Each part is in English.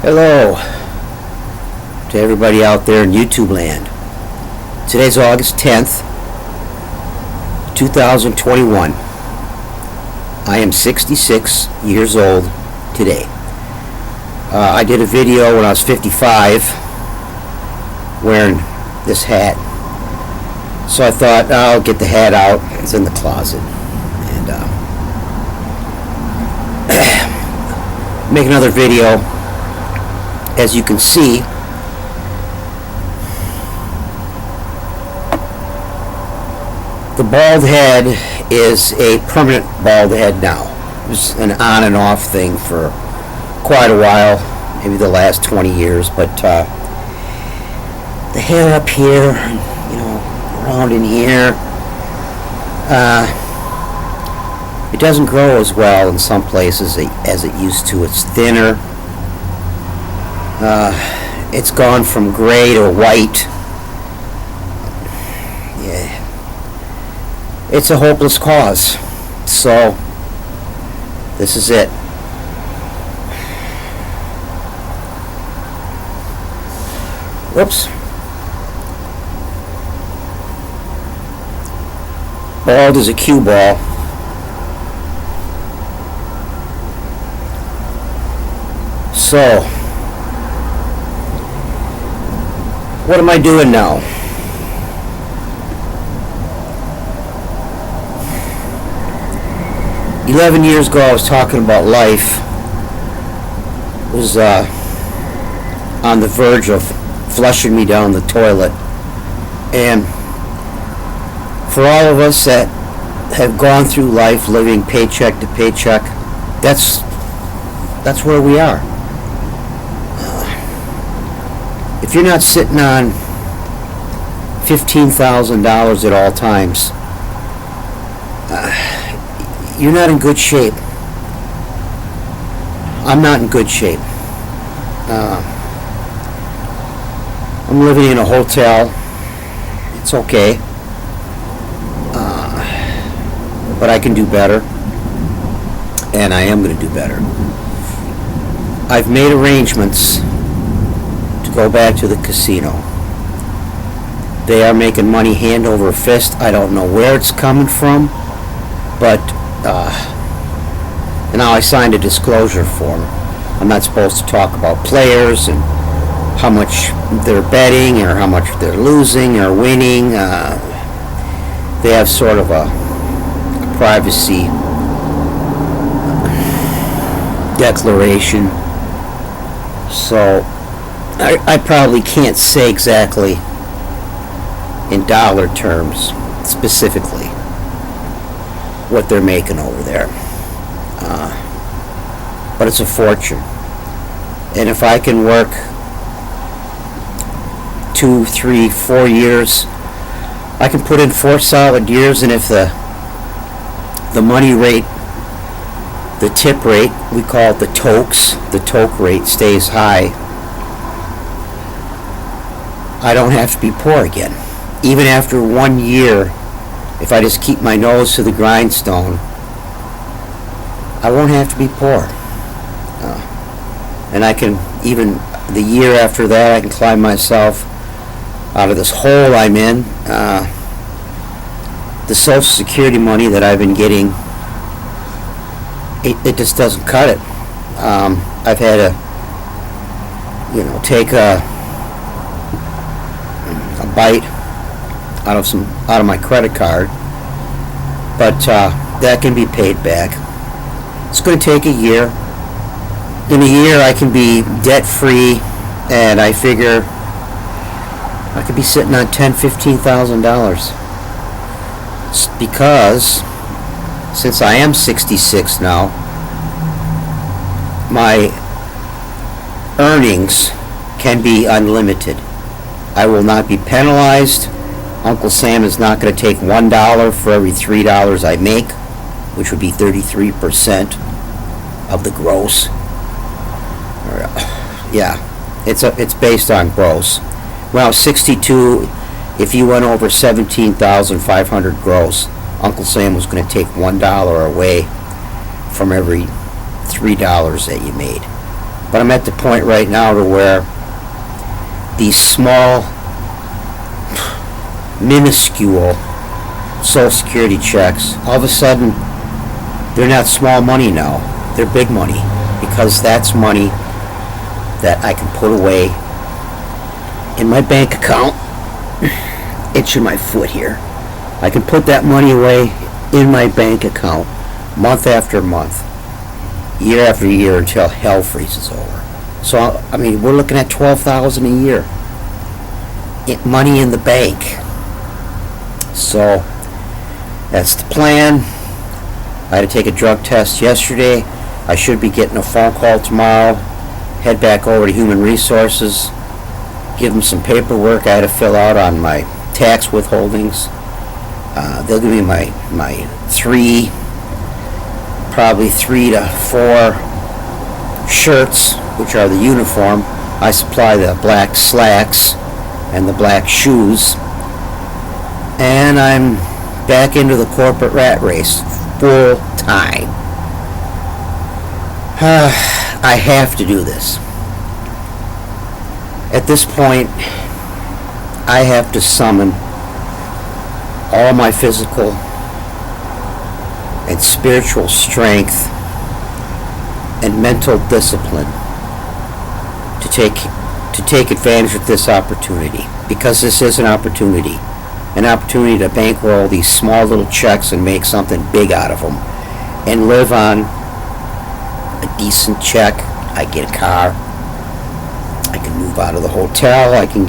Hello to everybody out there in YouTube land. Today's August 10th, 2021. I am 66 years old today. I did a video when I was 55 wearing this hat. So I thought, I'll get the hat out. It's in the closet. And make another video. As you can see, the bald head is a permanent bald head now. It was an on and off thing for quite a while, maybe the last 20 years, but the hair up here, around in here, it doesn't grow as well in some places as it used to. It's thinner. It's gone from gray to white. Yeah. It's a hopeless cause. So, this is it. Whoops. Bald as a cue ball. So, what am I doing now? "11 years ago, I was talking about life. Was on the verge of flushing me down the toilet. And for all of us that have gone through life living paycheck to paycheck, that's where we are. If you're not sitting on $15,000 at all times, you're not in good shape. I'm not in good shape. I'm living in a hotel. It's okay. But I can do better. And I am going to do better. I've made arrangements go back to the casino. They are making money hand over fist. I don't know where it's coming from, but and now I signed a disclosure form. I'm not supposed to talk about players and how much they're betting or how much they're losing or winning. They have sort of a privacy declaration. So I probably can't say exactly in dollar terms specifically what they're making over there, but it's a fortune. And if I can work 2, 3, 4 years, I can put in 4 solid years, and if the money rate, the tip rate, we call it the toke rate, stays high, I don't have to be poor again. Even after 1 year, if I just keep my nose to the grindstone, I won't have to be poor. And I can, even the year after that, I can climb myself out of this hole I'm in. The Social Security money that I've been getting, it just doesn't cut it. I've had to, take a bite out of my credit card, but that can be paid back. It's going to take a year. In a year, I can be debt free, and I figure I could be sitting on $10,000-$15,000. Because since I am 66 now, my earnings can be unlimited. I will not be penalized. Uncle Sam is not going to take $1 for every $3 I make, which would be 33% of the gross. Yeah, it's based on gross. Well, 62, if you went over 17,500 gross, Uncle Sam was going to take $1 away from every $3 that you made. But I'm at the point right now to where these small, minuscule Social Security checks, all of a sudden, they're not small money now. They're big money, because that's money that I can put away in my bank account. Itching my foot here. I can put that money away in my bank account month after month, year after year, until hell freezes over. So, I mean, we're looking at $12,000 a year. Money in the bank. So, that's the plan. I had to take a drug test yesterday. I should be getting a phone call tomorrow. Head back over to Human Resources. Give them some paperwork I had to fill out on my tax withholdings. They'll give me my probably 3 to 4 shirts, which are the uniform. I supply the black slacks and the black shoes. And I'm back into the corporate rat race full time. I have to do this. At this point, I have to summon all my physical and spiritual strength and mental discipline to take advantage of this opportunity, because this is an opportunity to bankroll these small little checks and make something big out of them, and live on a decent check. I get a car, I can move out of the hotel, I can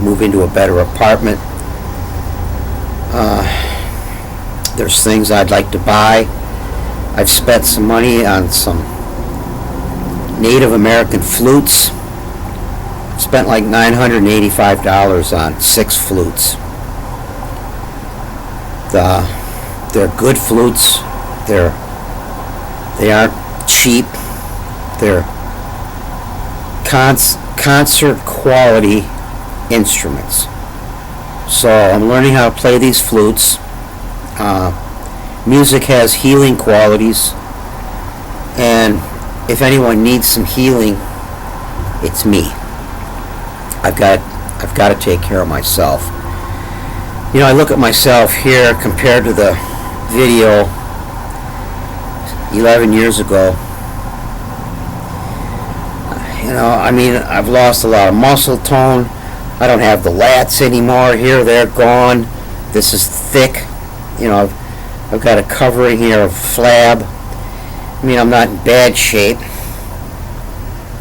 move into a better apartment. There's things I'd like to buy. I've spent some money on some Native American flutes. Spent like $985 on 6 flutes. They're good flutes. They aren't cheap. They're concert quality instruments. So I'm learning how to play these flutes. Music has healing qualities, and if anyone needs some healing, it's me. I've got to take care of myself. You know, I look at myself here compared to the video 11 years ago. You know, I mean, I've lost a lot of muscle tone. I don't have the lats anymore. Here, they're gone. This is thick. You know, I've got a covering here of flab. I mean, I'm not in bad shape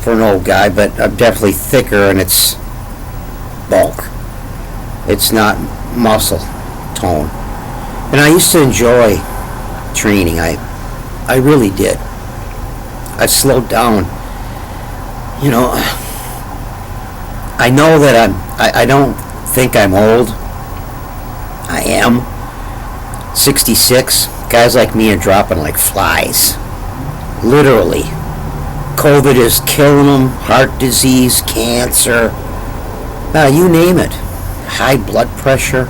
for an old guy, but I'm definitely thicker, and it's bulk. It's not muscle tone. And I used to enjoy training. I really did. I've slowed down. You know, I know that I don't think I'm old. I am. 66. Guys like me are dropping like flies. Literally. COVID is killing them. Heart disease, cancer. You name it. High blood pressure.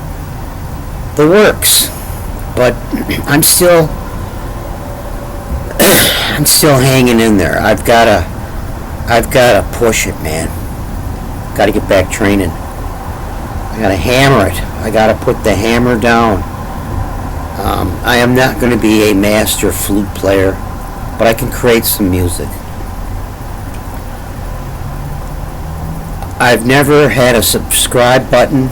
The works. But I'm still hanging in there. I've gotta push it, man. Gotta get back training. I gotta hammer it. I gotta put the hammer down. I am not going to be a master flute player, but I can create some music. I've never had a subscribe button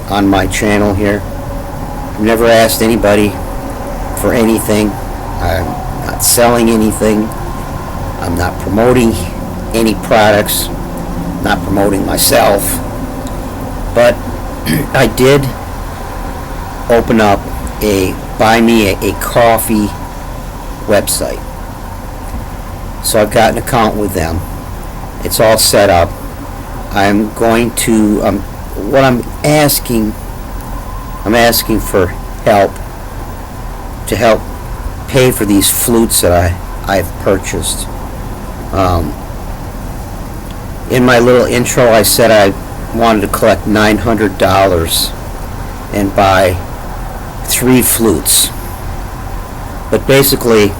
on my channel here. I've never asked anybody for anything. I'm not selling anything. I'm not promoting any products. I'm not promoting myself. But I did open up a Buy Me a Coffee website. So I've got an account with them. It's all set up. I'm going to, what I'm asking for help to help pay for these flutes that I've purchased. In my little intro, I said I wanted to collect $900 and buy 3 flutes. But basically,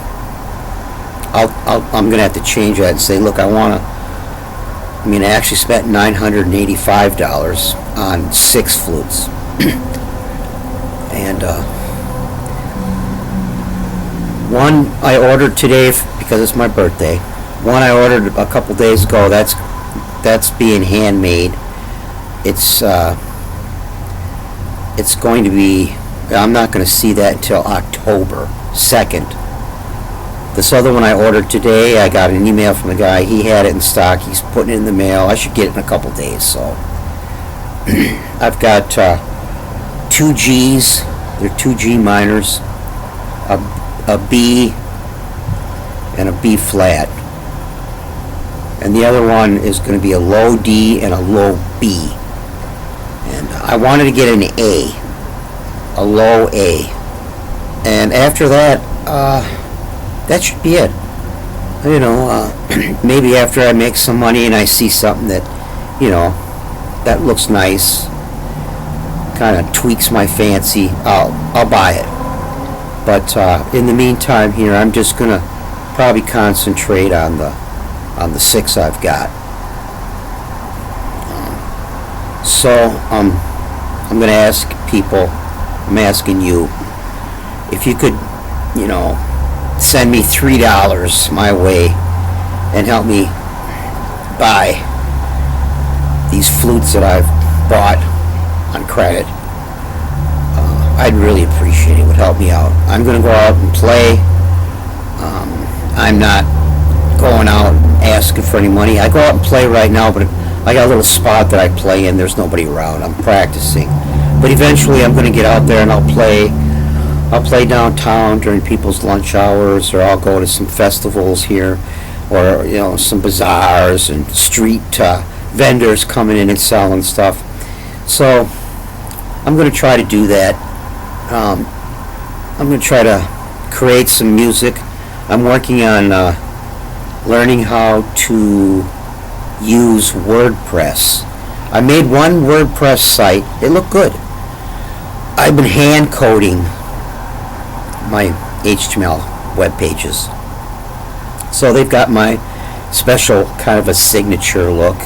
I'm gonna have to change that and say, look, I actually spent $985 on 6 flutes. And one I ordered today because it's my birthday. One I ordered a couple days ago. That's being handmade. It's going to be. I'm not going to see that until October 2nd. This other one I ordered today, I got an email from the guy. He had it in stock. He's putting it in the mail. I should get it in a couple days. So I've got 2 G's. They're 2 G minors, a B, and a B flat. And the other one is going to be a low D and a low B. And I wanted to get an A low A. And after that, that should be it. You know, maybe after I make some money and I see something that, you know, that looks nice, kind of tweaks my fancy, I'll buy it. But in the meantime here, I'm just gonna probably concentrate on the 6 I've got. So I'm gonna ask people. I'm asking you if you could, you know, send me $3 my way and help me buy these flutes that I've bought on credit. I'd really appreciate it. It would help me out. I'm going to go out and play. I'm not going out asking for any money. I go out and play right now, but I got a little spot that I play in. There's nobody around. I'm practicing. But eventually I'm going to get out there and I'll play downtown during people's lunch hours, or I'll go to some festivals here, or, you know, some bazaars and street vendors coming in and selling stuff. So I'm going to try to do that. I'm going to try to create some music. I'm working on learning how to use WordPress. I made one WordPress site. It looked good. I've been hand coding my HTML web pages. So they've got my special kind of a signature look.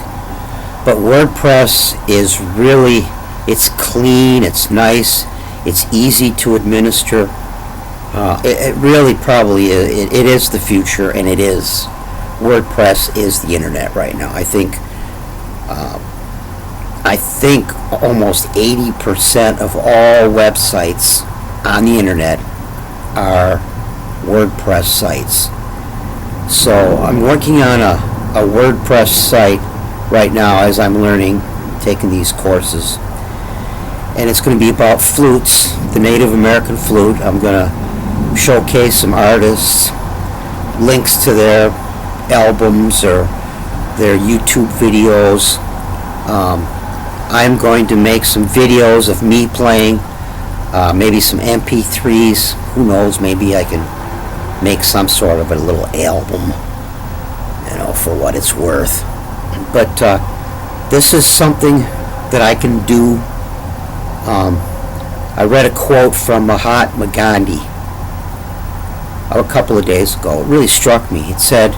But WordPress is really, it's clean, it's nice, it's easy to administer. It really probably is, it is the future, and it is. WordPress is the internet right now. I think almost 80% of all websites on the internet are WordPress sites. So I'm working on a WordPress site right now as I'm learning, taking these courses. And it's going to be about flutes, the Native American flute. I'm going to showcase some artists, links to their albums or their YouTube videos. I'm going to make some videos of me playing, maybe some MP3s. Who knows, maybe I can make some sort of a little album, you know, for what it's worth. But this is something that I can do. I read a quote from Mahatma Gandhi a couple of days ago. It really struck me. It said,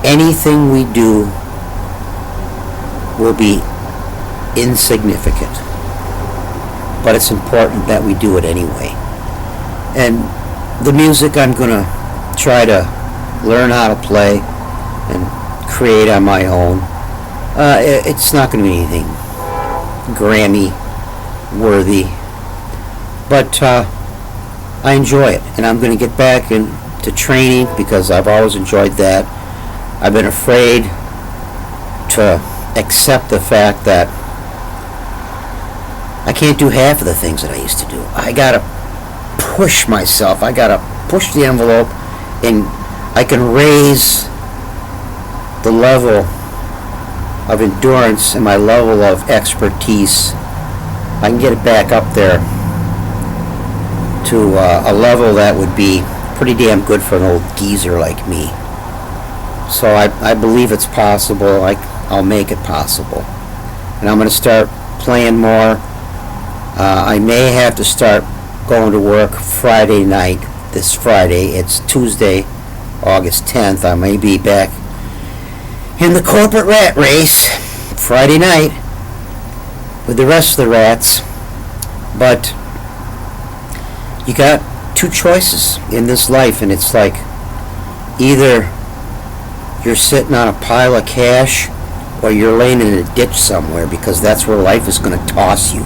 anything we do will be insignificant, but it's important that we do it anyway. And the music I'm going to try to learn how to play and create on my own. It's not going to be anything Grammy worthy, but I enjoy it, and I'm going to get back into training because I've always enjoyed that. I've been afraid to accept the fact that I can't do half of the things that I used to do. I gotta push myself. I gotta push the envelope, and I can raise the level of endurance and my level of expertise. I can get it back up there to a level that would be pretty damn good for an old geezer like me. So I believe it's possible. I'll make it possible. And I'm going to start playing more. I may have to start going to work Friday night. This Friday. It's Tuesday. August 10th, I may be back in the corporate rat race Friday night with the rest of the rats. But you got two choices in this life, and it's like either you're sitting on a pile of cash or you're laying in a ditch somewhere, because that's where life is going to toss you.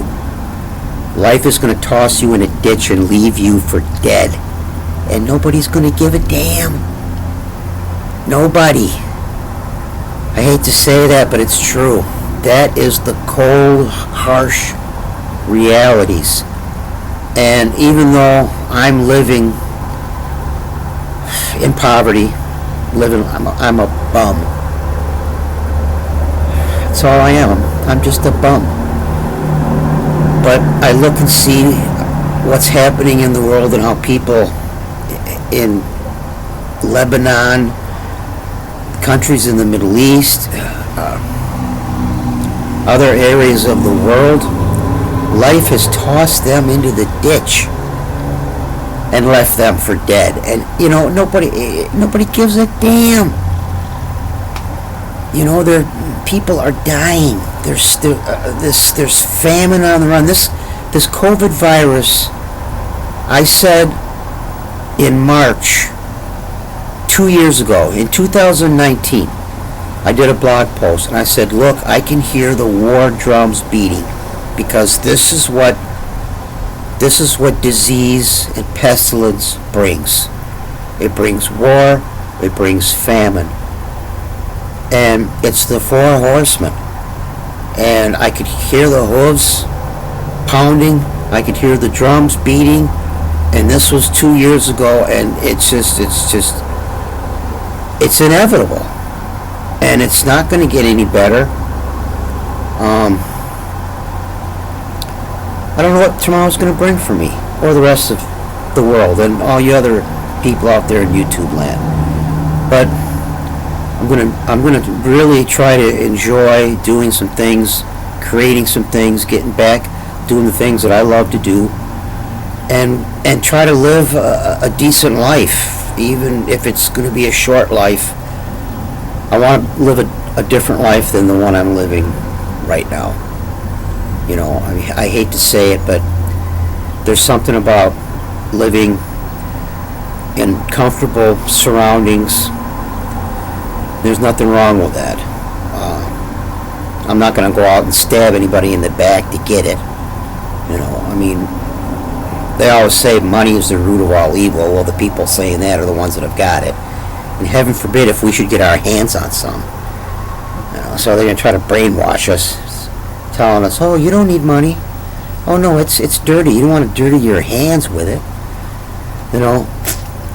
Life is going to toss you in a ditch and leave you for dead. And nobody's going to give a damn. Nobody. I hate to say that, but it's true. That is the cold, harsh realities. And even though I'm living in poverty, I'm a bum. That's all I am. I'm just a bum. But I look and see what's happening in the world and how people in Lebanon, countries in the Middle East, other areas of the world, life has tossed them into the ditch and left them for dead. And nobody gives a damn. People are dying. There's famine on the run. This COVID virus, I said in March 2 years ago, in 2019, I did a blog post and I said, look, I can hear the war drums beating, because this is what disease and pestilence brings. It brings war, it brings famine. And it's the four horsemen. And I could hear the hooves pounding, I could hear the drums beating, and this was 2 years ago, and it's inevitable. And it's not going to get any better. I don't know what tomorrow's going to bring for me, or the rest of the world, and all you other people out there in YouTube land. But I'm gonna really try to enjoy doing some things, creating some things, getting back, doing the things that I love to do, and try to live a decent life, even if it's going to be a short life. I want to live a different life than the one I'm living right now. I mean, I hate to say it, but there's something about living in comfortable surroundings. There's nothing wrong with that. I'm not going to go out and stab anybody in the back to get it. I mean, they always say money is the root of all evil. Well, the people saying that are the ones that have got it. And heaven forbid if we should get our hands on some. So they're going to try to brainwash us, telling us, oh, you don't need money. Oh, no, it's dirty. You don't want to dirty your hands with it.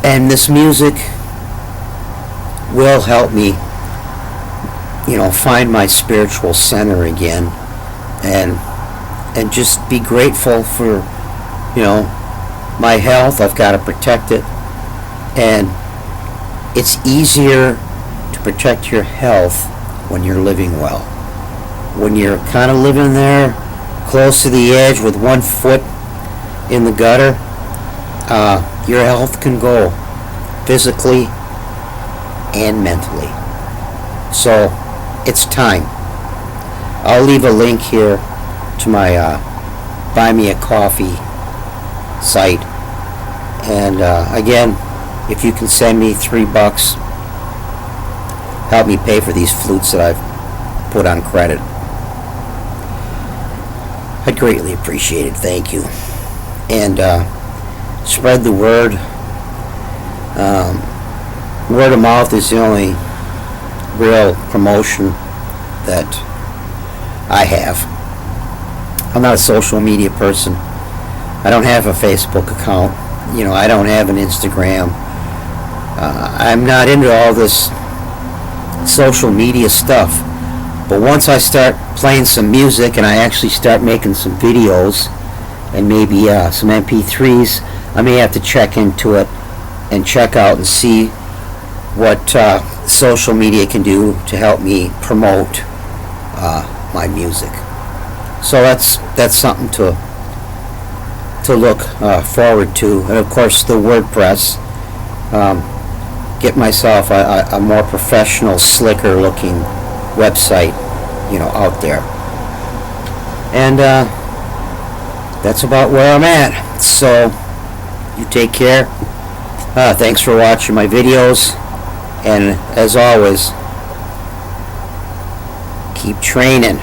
And this music will help me, find my spiritual center again, and just be grateful for, my health. I've got to protect it, and it's easier to protect your health when you're living well. When you're kind of living there close to the edge with one foot in the gutter, your health can go physically and mentally. So it's time. I'll leave a link here to my Buy Me a Coffee site, and again, if you can send me $3, help me pay for these flutes that I've put on credit, I'd greatly appreciate it. Thank you. And spread the word. Word of mouth is the only real promotion that I have. I'm not a social media person. I don't have a Facebook account. I don't have an Instagram. I'm not into all this social media stuff. But once I start playing some music and I actually start making some videos and maybe some MP3s, I may have to check into it and check out and see what social media can do to help me promote my music. So that's something to look forward to. And of course the WordPress. get myself a more professional, slicker looking website, out there. And that's about where I'm at. So you take care. Thanks for watching my videos, and as always, keep training.